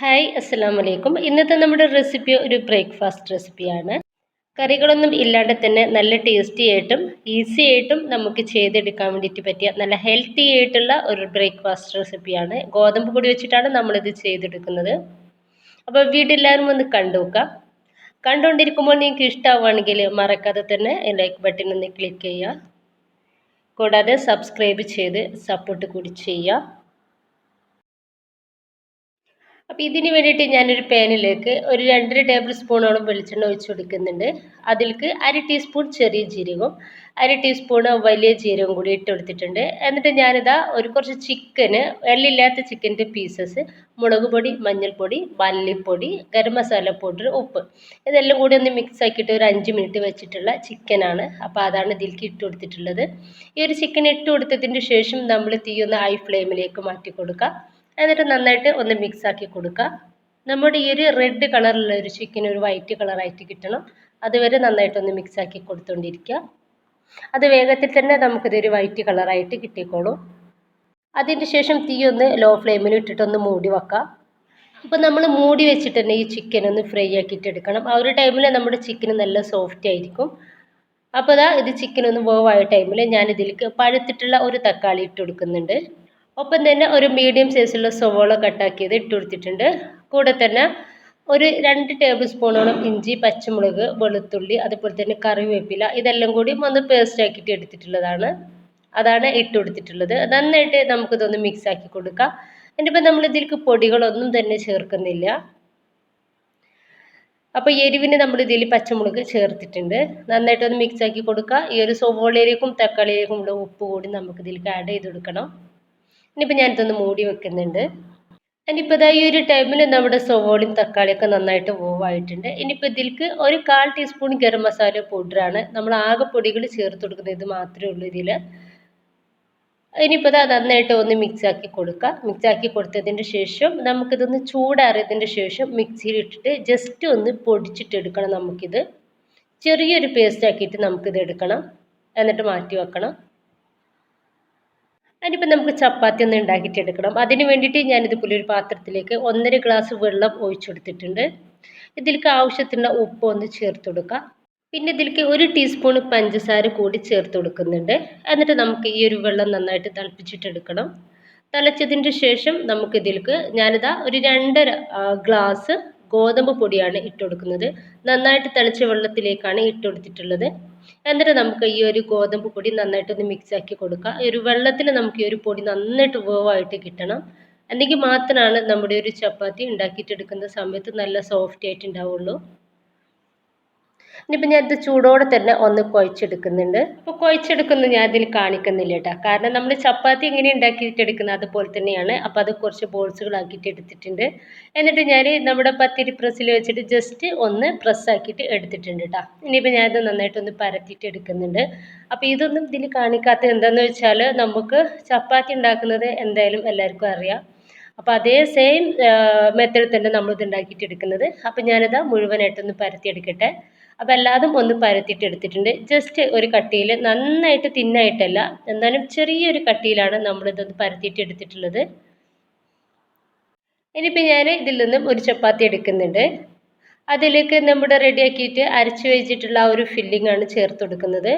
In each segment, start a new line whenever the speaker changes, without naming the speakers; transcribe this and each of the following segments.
Hi അസ്സലാമു അലൈക്കും. ഇന്നത്തെ നമ്മുടെ റെസിപ്പി ഒരു ബ്രേക്ക്ഫാസ്റ്റ് റെസിപ്പിയാണ്. കറികളൊന്നും ഇല്ലാണ്ട് തന്നെ നല്ല ടേസ്റ്റി ആയിട്ടും ഈസി ആയിട്ടും നമുക്ക് ചെയ്തെടുക്കാൻ വേണ്ടിയിട്ട് പറ്റിയ നല്ല ഹെൽത്തി ആയിട്ടുള്ള ഒരു ബ്രേക്ക്ഫാസ്റ്റ് റെസിപ്പിയാണ്. ഗോതമ്പ് പൊടി വെച്ചിട്ടാണ് നമ്മളിത് ചെയ്തെടുക്കുന്നത്. അപ്പോൾ വീഡിയോ എല്ലാവരും ഒന്ന് കണ്ടു നോക്കുക. കണ്ടുകൊണ്ടിരിക്കുമ്പോൾ നിങ്ങൾക്ക് ഇഷ്ടമാവുകയാണെങ്കിൽ മറക്കാതെ തന്നെ ലൈക്ക് ബട്ടൺ ഒന്ന് ക്ലിക്ക് ചെയ്യുക. കൂടാതെ സബ്സ്ക്രൈബ് ചെയ്ത് സപ്പോർട്ട് കൂടി ചെയ്യുക. അപ്പോൾ ഇതിന് വേണ്ടിയിട്ട് ഞാനൊരു പാനിലേക്ക് ഒരു 2 ടേബിൾ സ്പൂണോളം വെളിച്ചെണ്ണ ഒഴിച്ച് കൊടുക്കുന്നുണ്ട്. അതിലേക്ക് 1 ടീസ്പൂൺ ചെറിയ ജീരകവും 1 ടീസ്പൂൺ വലിയ ജീരകവും കൂടി ഇട്ട് കൊടുത്തിട്ടുണ്ട്. എന്നിട്ട് ഞാനിതാ കുറച്ച് ചിക്കന്, എല്ലില്ലാത്ത ചിക്കൻ്റെ പീസസ്, മുളക് പൊടി, മഞ്ഞൾപ്പൊടി, മല്ലിപ്പൊടി, ഗരം മസാല പൗഡർ, ഉപ്പ് ഇതെല്ലാം കൂടി ഒന്ന് മിക്സ് ആക്കിയിട്ട് ഒരു 5 മിനിറ്റ് വെച്ചിട്ടുള്ള ചിക്കനാണ്. അപ്പോൾ അതാണ് ഇതിലേക്ക് ഇട്ട് കൊടുത്തിട്ടുള്ളത്. ഈ ഒരു ചിക്കൻ ഇട്ട് കൊടുത്തതിന് ശേഷം നമ്മൾ തീ ഒന്ന് ഹൈ ഫ്ലെയിമിലേക്ക് മാറ്റി കൊടുക്കുക. എന്നിട്ട് നന്നായിട്ട് ഒന്ന് മിക്സ് ആക്കി കൊടുക്കുക. നമ്മുടെ ഈ ഒരു റെഡ് കളറുള്ള ഒരു ചിക്കൻ ഒരു വൈറ്റ് കളറായിട്ട് കിട്ടണം. അതുവരെ നന്നായിട്ടൊന്ന് മിക്സ് ആക്കി കൊടുത്തുകൊണ്ടിരിക്കുക. അത് വേഗത്തിൽ തന്നെ നമുക്കിതൊരു വൈറ്റ് കളറായിട്ട് കിട്ടിക്കോളും. അതിന് ശേഷം തീ ഒന്ന് ലോ ഫ്ലെയിമിൽ ഇട്ടിട്ടൊന്ന് മൂടി വെക്കാം. അപ്പോൾ നമ്മൾ മൂടി വെച്ചിട്ട് തന്നെ ഈ ചിക്കൻ ഒന്ന് ഫ്രൈ ആക്കിയിട്ട് എടുക്കണം. ആ ഒരു ടൈമിൽ നമ്മുടെ ചിക്കൻ നല്ല സോഫ്റ്റ് ആയിരിക്കും. അപ്പോൾ ഇത് ചിക്കൻ ഒന്ന് വേവായ ടൈമിൽ ഞാനിതിലേക്ക് പഴുത്തിട്ടുള്ള ഒരു തക്കാളി ഇട്ട് കൊടുക്കുന്നുണ്ട്. ഒപ്പം തന്നെ ഒരു മീഡിയം സൈസുള്ള സവോള കട്ടാക്കിയത് ഇട്ട് കൊടുത്തിട്ടുണ്ട്. കൂടെ തന്നെ ഒരു 2 ടേബിൾ സ്പൂണോളം ഇഞ്ചി, പച്ചമുളക്, വെളുത്തുള്ളി, അതുപോലെ തന്നെ കറിവേപ്പില ഇതെല്ലാം കൂടി ഒന്ന് പേസ്റ്റ് ആക്കിയിട്ട് എടുത്തിട്ടുള്ളതാണ്. അതാണ് ഇട്ട് കൊടുത്തിട്ടുള്ളത്. നന്നായിട്ട് നമുക്കിതൊന്ന് മിക്സ് ആക്കി കൊടുക്കാം. ഇനിയിപ്പോൾ നമ്മൾ ഇതിലേക്ക് പൊടികളൊന്നും തന്നെ ചേർക്കുന്നില്ല. അപ്പോൾ എരിവിന് നമ്മൾ ഇതിൽ പച്ചമുളക് ചേർത്തിട്ടുണ്ട്. നന്നായിട്ടൊന്ന് മിക്സ് ആക്കി കൊടുക്കുക. ഈ ഒരു സവോളയിലേക്കും തക്കാളിയിലേക്കും ഉള്ള ഉപ്പ് കൂടി നമുക്ക് ഇതിലേക്ക് ആഡ് ചെയ്ത് കൊടുക്കണം. ഇനിയിപ്പോൾ ഞാനിതൊന്ന് മൂടി വെക്കുന്നുണ്ട്. ഇനിയിപ്പോൾ ഈ ഒരു ടൈമിൽ നമ്മുടെ സവോളയും തക്കാളിയൊക്കെ നന്നായിട്ട് വേവായിട്ടുണ്ട്. ഇനിയിപ്പോൾ ഇതിലേക്ക് ഒരു 1/4 ടീസ്പൂൺ ഗരം മസാല പൗഡറാണ് നമ്മൾ ആകെ പൊടികൾ ചേർത്ത് കൊടുക്കുന്നത്. ഇത് മാത്രമേ ഉള്ളൂ ഇതിൽ. ഇനിയിപ്പോൾ നന്നായിട്ട് ഒന്ന് മിക്സ് ആക്കി കൊടുക്കുക. മിക്സ് ആക്കി കൊടുത്തതിന് ശേഷം നമുക്കിതൊന്ന് ചൂടാറിയതിന് ശേഷം മിക്സിയിൽ ഇട്ടിട്ട് ജസ്റ്റ് ഒന്ന് പൊടിച്ചിട്ടെടുക്കണം. നമുക്കിത് ചെറിയൊരു പേസ്റ്റ് ആക്കിയിട്ട് നമുക്കിത് എടുക്കണം. എന്നിട്ട് മാറ്റി വെക്കണം. അതിനിപ്പോൾ നമുക്ക് ചപ്പാത്തി ഒന്ന് ഉണ്ടാക്കിയിട്ടെടുക്കണം. അതിന് വേണ്ടിയിട്ട് ഞാനിതുപോലെ ഒരു പാത്രത്തിലേക്ക് 1.5 ഗ്ലാസ് വെള്ളം ഒഴിച്ചു കൊടുത്തിട്ടുണ്ട്. ഇതിലേക്ക് ആവശ്യത്തിനുള്ള ഉപ്പ് ഒന്ന് ചേർത്ത് കൊടുക്കുക. പിന്നെ ഇതിലേക്ക് 1 ടീസ്പൂൺ പഞ്ചസാര കൂടി ചേർത്ത് കൊടുക്കുന്നുണ്ട്. എന്നിട്ട് നമുക്ക് ഈ ഒരു വെള്ളം നന്നായിട്ട് തിളപ്പിച്ചിട്ടെടുക്കണം. തിളച്ചതിന് ശേഷം നമുക്കിതിലേക്ക് ഞാനിതാ ഒരു 2.5 ഗ്ലാസ് ഗോതമ്പ് പൊടിയാണ് ഇട്ട് കൊടുക്കുന്നത്. നന്നായിട്ട് തിളച്ച വെള്ളത്തിലേക്കാണ് ഇട്ട് കൊടുത്തിട്ടുള്ളത്. എന്നിട്ട് നമുക്ക് ഈ ഒരു ഗോതമ്പ് പൊടി നന്നായിട്ടൊന്ന് മിക്സ് ആക്കി കൊടുക്കുക. ഈ ഒരു വെള്ളത്തിൽ നമുക്ക് ഈ ഒരു പൊടി നന്നായിട്ട് വേവായിട്ട് കിട്ടണം. അല്ലെങ്കിൽ മാത്രമാണ് നമ്മുടെ ഒരു ചപ്പാത്തി ഉണ്ടാക്കിയിട്ടെടുക്കുന്ന സമയത്ത് നല്ല സോഫ്റ്റ് ആയിട്ട് ഉണ്ടാവുള്ളൂ. ഇനിയിപ്പോൾ ഞാനിത് ചൂടോടെ തന്നെ ഒന്ന് കുഴച്ചെടുക്കുന്നുണ്ട്. അപ്പോൾ കുഴച്ചെടുക്കുന്നത് ഞാൻ ഇതിൽ കാണിക്കുന്നില്ല കേട്ടോ. കാരണം നമ്മൾ ചപ്പാത്തി എങ്ങനെ ഉണ്ടാക്കിയിട്ടെടുക്കുന്നത് അതുപോലെ തന്നെയാണ്. അപ്പോൾ അത് കുറച്ച് ബോൾസുകളാക്കിയിട്ട് എടുത്തിട്ടുണ്ട്. എന്നിട്ട് ഞാൻ നമ്മുടെ പത്തിരി പ്രസ്സിൽ വെച്ചിട്ട് ജസ്റ്റ് ഒന്ന് പ്രസ്സാക്കിയിട്ട് എടുത്തിട്ടുണ്ട് കേട്ടോ. ഇനിയിപ്പോൾ ഞാനിത് നന്നായിട്ടൊന്ന് പരത്തിയിട്ട് എടുക്കുന്നുണ്ട്. അപ്പോൾ ഇതൊന്നും ഇതിൽ കാണിക്കാത്തത് എന്താണെന്ന് വെച്ചാൽ നമുക്ക് ചപ്പാത്തി ഉണ്ടാക്കുന്നത് എന്തായാലും എല്ലാവർക്കും അറിയാം. അപ്പോൾ അതേ സെയിം മെത്തേഡ് തന്നെ നമ്മളിത് ഉണ്ടാക്കിയിട്ടെടുക്കുന്നത്. അപ്പോൾ ഞാനിത് മുഴുവനായിട്ടൊന്ന് പരത്തിയെടുക്കട്ടെ. അപ്പോൾ എല്ലാതും ഒന്ന് പരത്തിയിട്ട് എടുത്തിട്ടുണ്ട്. ജസ്റ്റ് ഒരു കട്ടിയിൽ, നന്നായിട്ട് തിന്നായിട്ടല്ല, എന്നാലും ചെറിയൊരു കട്ടിയിലാണ് നമ്മളിതൊന്ന് പരത്തിയിട്ട് എടുത്തിട്ടുള്ളത്. ഇനിയിപ്പോൾ ഞാൻ ഇതിൽ നിന്നും ഒരു ചപ്പാത്തി എടുക്കുന്നുണ്ട്. അതിലേക്ക് നമ്മുടെ റെഡിയാക്കിയിട്ട് അരച്ച് വെച്ചിട്ടുള്ള ആ ഒരു ഫില്ലിംഗ് ആണ് ചേർത്ത് കൊടുക്കുന്നത്.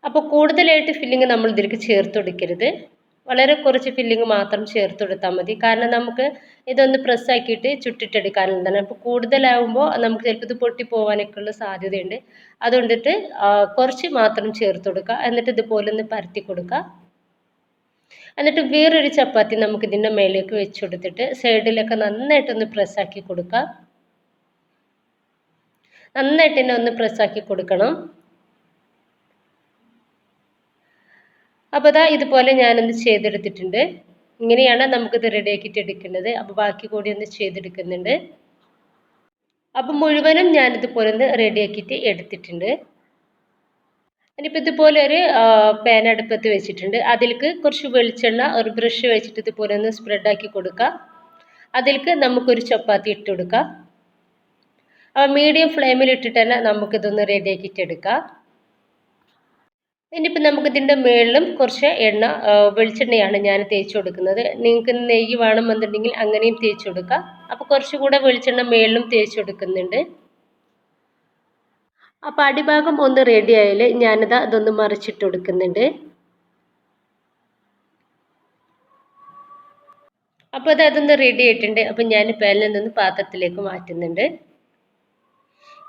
അപ്പോൾ കൂടുതലായിട്ട് ഫില്ലിംഗ് നമ്മൾ ഇതിലേക്ക് ചേർത്ത് കൊടുക്കരുത്. വളരെ കുറച്ച് ഫില്ലിംഗ് മാത്രം ചേർത്ത് കൊടുത്താൽ മതി. കാരണം നമുക്ക് ഇതൊന്ന് പ്രസ്സാക്കിയിട്ട് ചുട്ടിട്ടെടുക്കാനുള്ളതാണ്. അപ്പോൾ കൂടുതലാകുമ്പോൾ നമുക്ക് ചിലപ്പോൾ ഇത് പൊട്ടിപ്പോവാനൊക്കെ ഉള്ള സാധ്യതയുണ്ട്. അതുകൊണ്ടിട്ട് കുറച്ച് മാത്രം ചേർത്ത് കൊടുക്കുക. എന്നിട്ട് ഇതുപോലെ ഒന്ന് പരത്തി കൊടുക്കുക. എന്നിട്ട് വേറൊരു ചപ്പാത്തി നമുക്ക് ഇതിൻ്റെ മേലേക്ക് വെച്ച് കൊടുത്തിട്ട് സൈഡിലൊക്കെ നന്നായിട്ടൊന്ന് പ്രസ്സാക്കി കൊടുക്കുക. നന്നായിട്ട് തന്നെ ഒന്ന് പ്രസ്സാക്കി കൊടുക്കണം. അപ്പോൾ ഇതുപോലെ ഞാനൊന്ന് ചെയ്തെടുത്തിട്ടുണ്ട്. ഇങ്ങനെയാണ് നമുക്കിത് റെഡിയാക്കിയിട്ട് എടുക്കേണ്ടത്. അപ്പോൾ ബാക്കി കൂടി ഒന്ന് ചെയ്തെടുക്കുന്നുണ്ട്. അപ്പം മുഴുവനും ഞാനിതുപോലെ ഒന്ന് റെഡിയാക്കിയിട്ട് എടുത്തിട്ടുണ്ട്. ഇനിയിപ്പോൾ ഇതുപോലെ ഒരു പാൻ അടുപ്പത്ത് വെച്ചിട്ടുണ്ട്. അതിലേക്ക് കുറച്ച് വെളിച്ചെണ്ണ ഒരു ബ്രഷ് വെച്ചിട്ട് ഇതുപോലെ ഒന്ന് സ്പ്രെഡാക്കി കൊടുക്കുക. അതിലേക്ക് നമുക്കൊരു ചപ്പാത്തി ഇട്ട് കൊടുക്കുക. അപ്പോൾ മീഡിയം ഫ്ലെയിമിൽ ഇട്ടിട്ട് തന്നെ നമുക്കിതൊന്ന് റെഡിയാക്കിയിട്ട് എടുക്കാം. ഇനിയിപ്പോൾ നമുക്കിതിൻ്റെ മുകളിലും കുറച്ച് വെളിച്ചെണ്ണയാണ് ഞാൻ തേച്ച് കൊടുക്കുന്നത്. നിങ്ങൾക്ക് നെയ്യ് വേണമെന്നുണ്ടെങ്കിൽ അങ്ങനെയും തേച്ച് കൊടുക്കാം. അപ്പോൾ കുറച്ചുകൂടെ വെളിച്ചെണ്ണ മുകളിലും തേച്ച് കൊടുക്കുന്നുണ്ട്. അപ്പോൾ അടിഭാഗം ഒന്ന് റെഡി ആയാൽ ഞാനിതാ അതൊന്ന് മറിച്ചിട്ട് കൊടുക്കുന്നുണ്ട്. അപ്പോൾ അതൊന്ന് റെഡി ആയിട്ടുണ്ട്. അപ്പോൾ ഞാൻ പാനിൽ നിന്ന് പാത്രത്തിലേക്ക് മാറ്റുന്നുണ്ട്.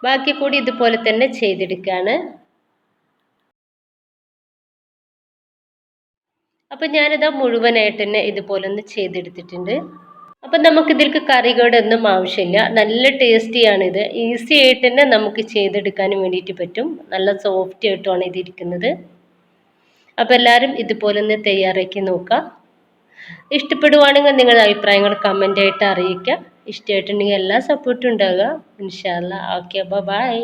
ബാക്കി കൂടി ഇതുപോലെ തന്നെ ചെയ്തെടുക്കുകയാണ്. അപ്പോൾ ഞാനിതാ മുഴുവനായിട്ട് തന്നെ ഇതുപോലെ ഒന്ന് ചെയ്തെടുത്തിട്ടുണ്ട്. അപ്പം നമുക്കിതിലേക്ക് കറികളൊന്നും ആവശ്യമില്ല. നല്ല ടേസ്റ്റിയാണിത്. ഈസി ആയിട്ട് തന്നെ നമുക്ക് ചെയ്തെടുക്കാനും വേണ്ടിയിട്ട് പറ്റും. നല്ല സോഫ്റ്റ് ആയിട്ടുമാണ് ഇതിരിക്കുന്നത്. അപ്പോൾ എല്ലാവരും ഇതുപോലെ ഒന്ന് തയ്യാറാക്കി നോക്കുക. ഇഷ്ടപ്പെടുവാണെങ്കിൽ നിങ്ങളുടെ അഭിപ്രായങ്ങൾ കമൻ്റായിട്ട് അറിയിക്കുക. ഇഷ്ടമായിട്ടുണ്ടെങ്കിൽ എല്ലാ സപ്പോർട്ടും ഉണ്ടാകുക. ഇൻഷാ അല്ലാ. Okay, by.